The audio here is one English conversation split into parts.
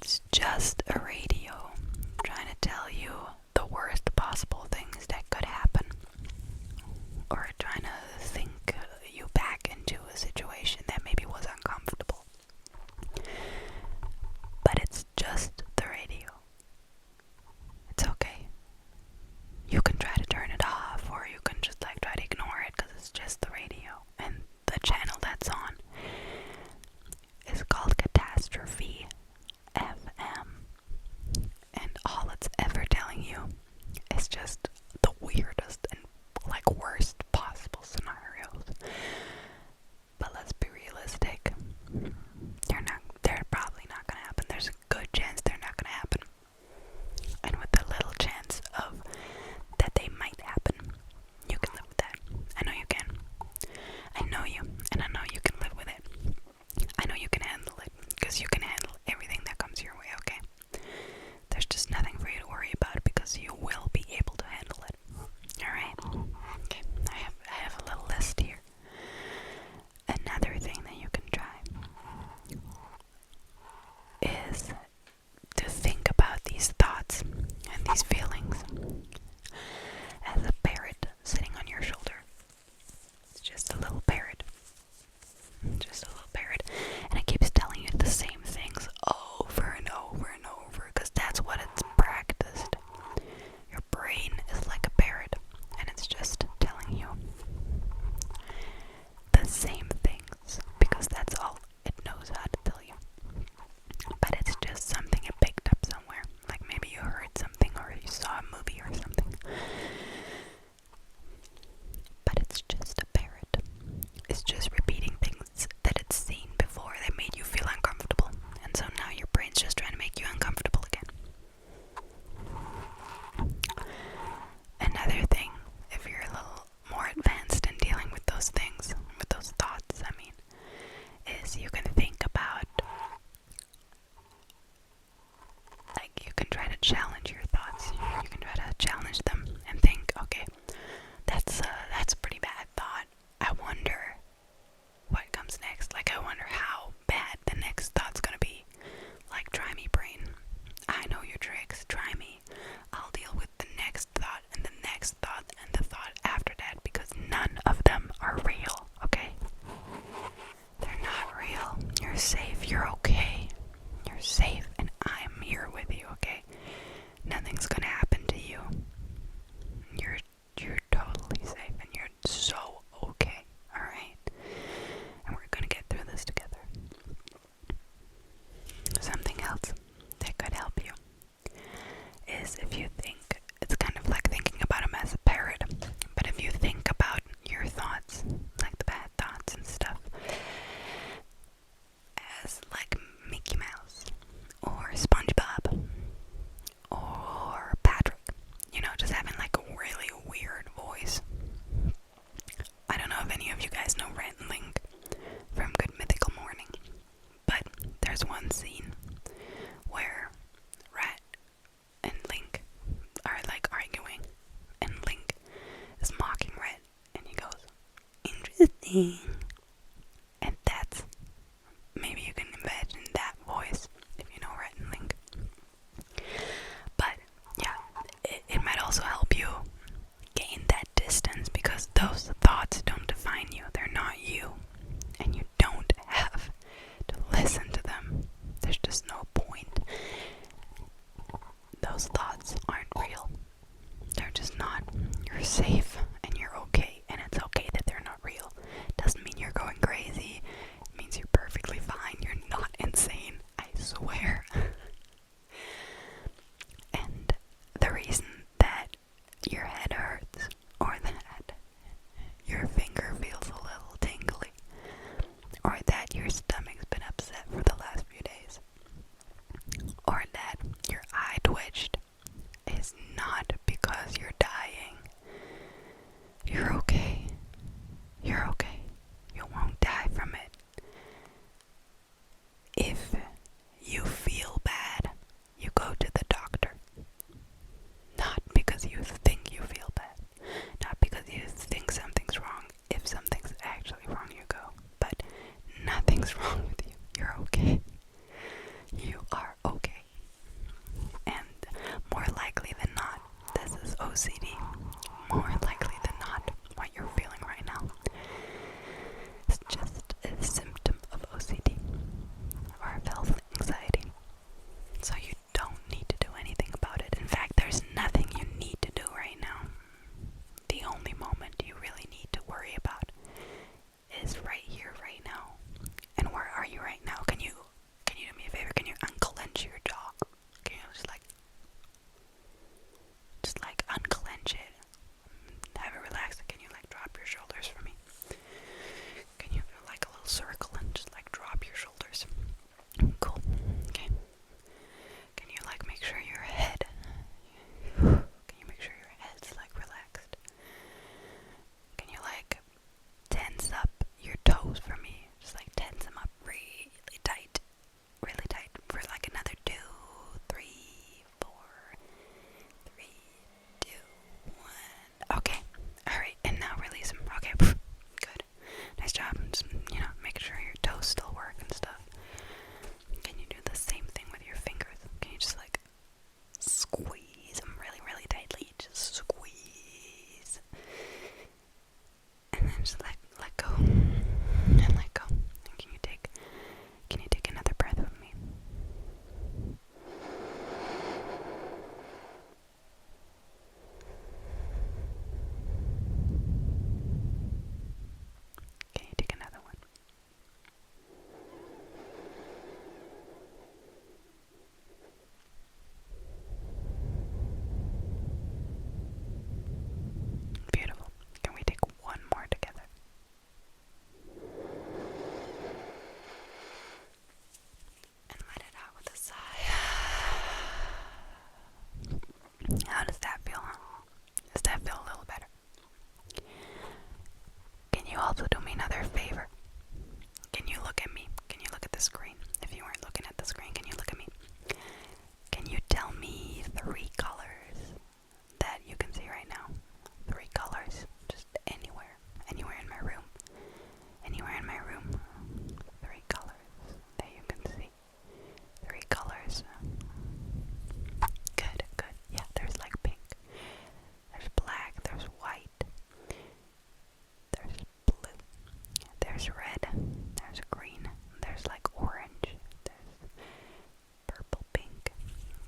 It's just a radio trying to tell you the worst possible things that could happen, or trying to think you back into a situation that maybe was uncomfortable. But it's just the radio. It's okay. You can try to turn it off, or you can just like try to ignore it because it's just the radio. And the channel that's on is called Catastrophe FM. And all it's ever telling you is just the weirdest and like worst possible scenarios. But let's be realistic. They're probably not gonna happen. There's a good chance they're not gonna happen. And with the little chance of that they might happen, you can live with that. I know you can. I know you, and I know you can live with it. I know you can handle it, because you can handle everything that comes your way, okay? There's just nothing for you to worry about, because you will be able to handle it. Alright? Okay, I have a little list here. Another thing that you can try is to think about these thoughts and these feelings as a parrot sitting on your shoulder. It's just a little parrot. Just a little parrot. And it keeps telling you the same things over and over and over, because that's what it's practiced. Your brain is like a parrot, and it's just telling you the same things, because that's all it knows how to tell you. But it's just something it picked up somewhere. Like maybe you heard something, or you saw a movie or something. But it's just a parrot. It's just repeating things that it's seen before that made you feel uncomfortable. And so now your brain's just trying to make you uncomfortable again. Another thing, if you're a little more advanced in dealing with those things, with those thoughts, is you can think about, like, you can try to challenge your thoughts. You can try to challenge them and think, okay, that's a pretty bad thought. I wonder what comes next. Like, I wonder how bad the next thought's gonna be. Like, try me, brain. I know your tricks. Try me. I'll deal with the next thought and the next thought and the thought after that, because none of them are real, okay? They're not real. You're safe. You're okay. You're safe, and I'm here with you, okay? Nothing's gonna happen to you. You're totally safe, and you're so okay, alright? And we're gonna get through this together. Something else that could help you is if you think, it's kind of like thinking about them as a parrot, but if you think about your thoughts, like the bad thoughts and stuff, as like Mickey Mouse, or SpongeBob, or Patrick, just having like a really weird voice. I don't know if any of you guys know Rhett and Link from Good Mythical Morning, but there's one scene where Rhett and Link are like arguing, and Link is mocking Rhett, and he goes, "Interesting." And that's, maybe you can imagine that voice if you know Rhett and Link. But yeah, it might also help you gain that distance, because those thoughts don't define you. They're not you, and you don't have to listen to them. There's just no point. Those thoughts aren't real. They're just not. You're safe, and you're okay, and it's okay that they're not real. Doesn't mean How does that feel? Does that feel a little better? Can you also do me another favor? Can you look at me? Can you look at the screen? If you weren't looking at the screen, can you look at me? Can you tell me 3 colors that you can see right now? 3 colors, just anywhere in my room. Anywhere in my room. 3 colors that you can see. 3 colors. Good, good. Yeah, there's like pink. There's black, there's white. There's blue. There's red. There's green. There's like orange. There's purple, pink.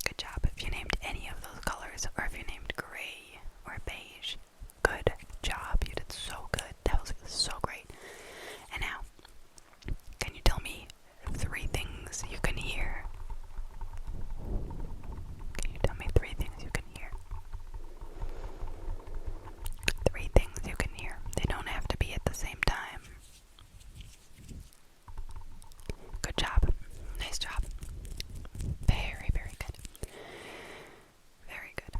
Good job. If you named any of those colors, or if you named gray or beige, good job. You did so good. That was so great. And now, can you tell me 3 things you can hear? Can you tell me 3 things you can hear? 3 things you can hear. They don't have to be at the same time. Good job. Nice job. Very, very good. Very good.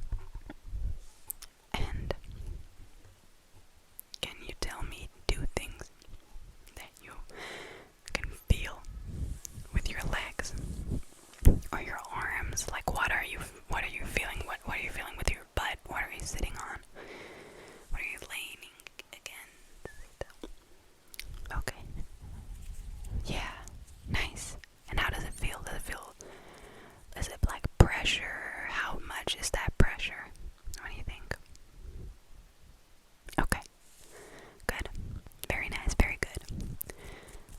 And can you tell me 2 things that you can feel with your legs or your arms? Like what are you feeling? What are you feeling with your butt? What are you sitting on? What are you leaning against? Okay. Yeah. Nice. And how does it feel? Is it like pressure? How much is that pressure? What do you think? Okay. Good. Very nice. Very good.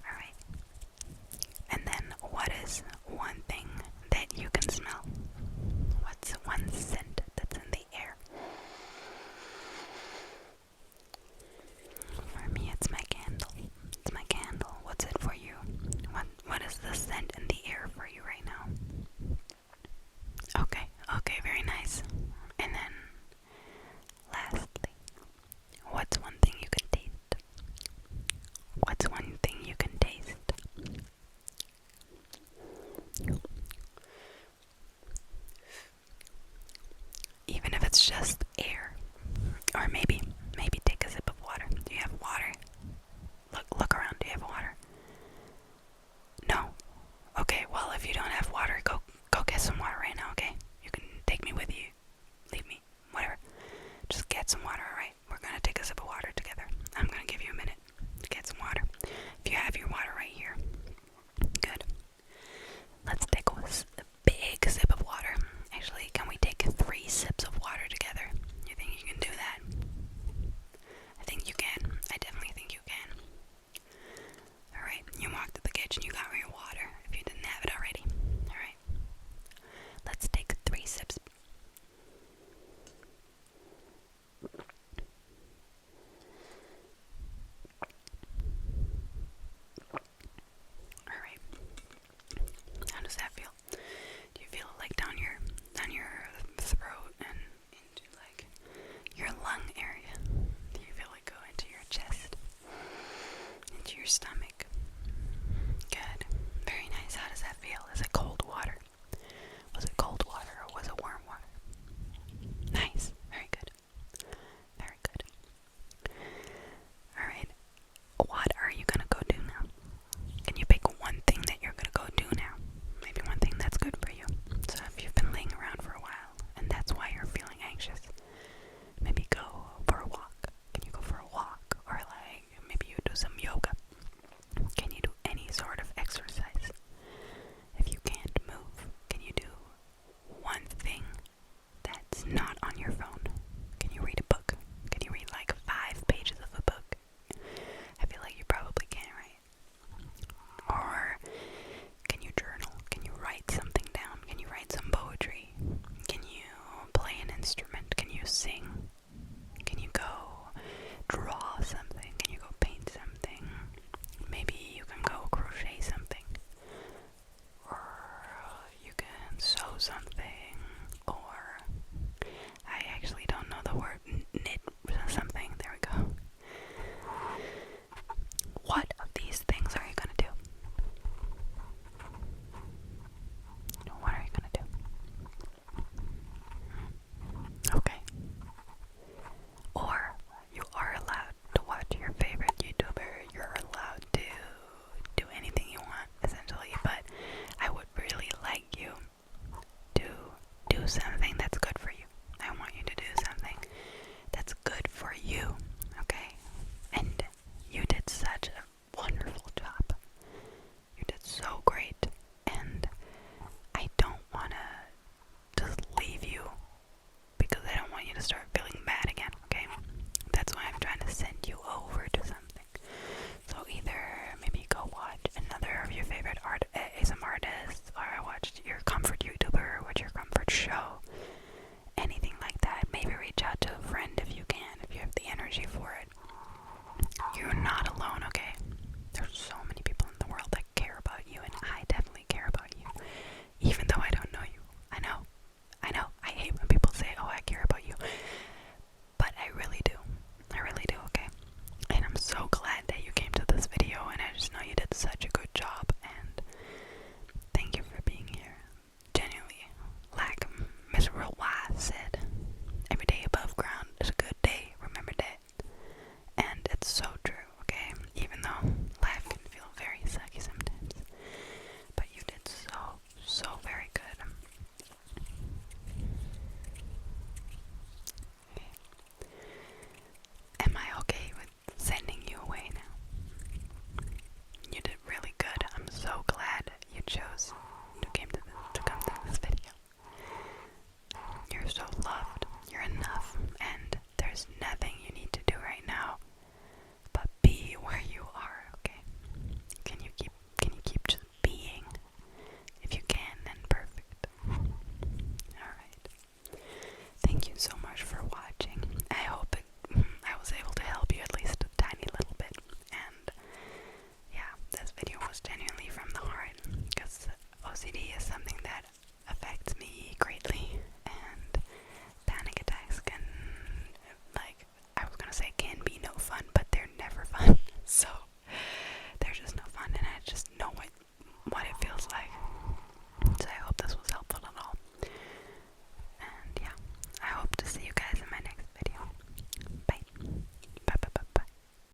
Alright. And then what is one thing that you can smell? What's one scent that's in the air? For me, it's my candle. It's my candle. What's it for you? What is the scent in the air for you right now? Okay, okay, very nice. And then, lastly, what's one thing you can taste? What's one thing you can taste? Even if it's just air. Or maybe take a sip of water. Do you have water? Look around. Do you have water? No? Okay, well, if you don't have water, go get some water right now, okay? You can take me with you. Leave me. Whatever. Just get some water, alright? We're gonna take a sip of water together. I'm gonna give you a minute to get some water. If you have your water right here. Good. Let's take a big sip of water. Actually, can we take 3 sips of water together? You think you can do that? I think you can. I definitely think you can. Alright, you walked to the kitchen, you got your water, if you didn't have it already. Alright. Let's take 3 sips. Alright. How does that feel? Do you feel it like down your throat and into like your lung area? Do you feel it go into your chest? Into your stomach? Good. Very nice. How does that feel? Is it cold water? Was it cold water or was it warm water? Nice. Very good. Very good. Alright. What are you gonna go do now? Can you pick one thing that you're gonna go do now? Maybe one thing that's good for you.